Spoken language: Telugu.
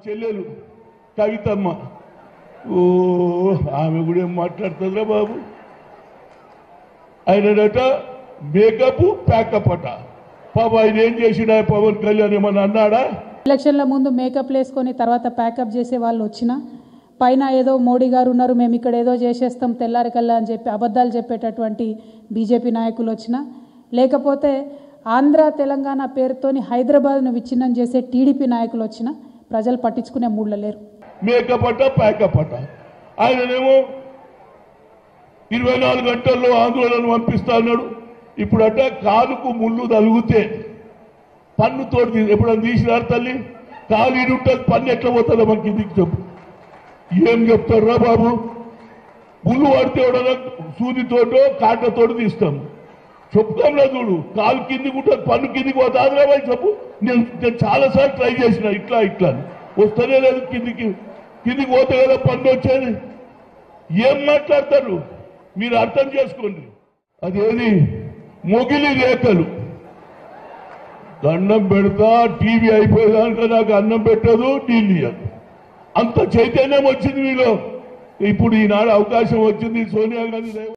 చెల్లెలు కవితమ్మ ఓ ఆమె కూడా ఏం మాట్లాడుతుందిరా బాబు. ఆయనట మేకప్ ప్యాకప్ అట. పాప ఆయన ఏం చేసినా పవన్ కళ్యాణ్ ఏమన్నా అన్నాడా? ఎలక్షన్ల ముందు మేకప్ వేసుకొని తర్వాత ప్యాకప్ చేసే వాళ్ళు వచ్చినా పైన ఏదో మోడీ గారు ఉన్నారు, మేము ఇక్కడ ఏదో చేసేస్తాం తెల్లారికల్లా అని చెప్పి అబద్ధాలు చెప్పేటటువంటి బీజేపీ నాయకులు వచ్చినా, లేకపోతే ఆంధ్ర తెలంగాణ పేరుతోని హైదరాబాద్ను విచ్ఛిన్నం చేసే టీడీపీ నాయకులు వచ్చినా ప్రజలు పట్టించుకునే మూడ్లో లేరు. మేకప్ అట ప్యాకప్ అట. ఆయననేమో 24 గంటల్లో ఆందోళన పంపిస్తా అన్నాడు. ఇప్పుడట కాలుకు ముళ్ళు తలుగుతే పన్నుతోటి ఎప్పుడన్నా తీసినారు తల్లి? కాలు ఇడి ఉంటుంది, పన్ను ఎట్లా పోతుందో మనకి దిక్కు చెప్పు. ఏం చెప్తారా బాబు? ముళ్ళు పడితే ఎవడన్నా సూదితోటో కాటతోటి తీస్తాం. చెప్తాంలా చూడు, కాలు కిందికి ఉంటుంది, పన్ను కిందికి పోతా ఆంధ్రాబాయ్ చెప్పు. నేను చాలాసార్లు ట్రై చేసిన ఇట్లా ఇట్లా వస్తేనే లేదు, కిందికి పోతే కదా పన్ను వచ్చేది. ఏం మాట్లాడతారు మీరు అర్థం చేసుకోండి. అదేది మొగిలి రేఖలు దండం పెడతా, టీవీ అయిపోయేదానిక నాకు అన్నం పెట్టదు, నీళ్ళు అంత చైతన్యం వచ్చింది మీలో. ఇప్పుడు ఈనాడు అవకాశం వచ్చింది సోనియా గాంధీ.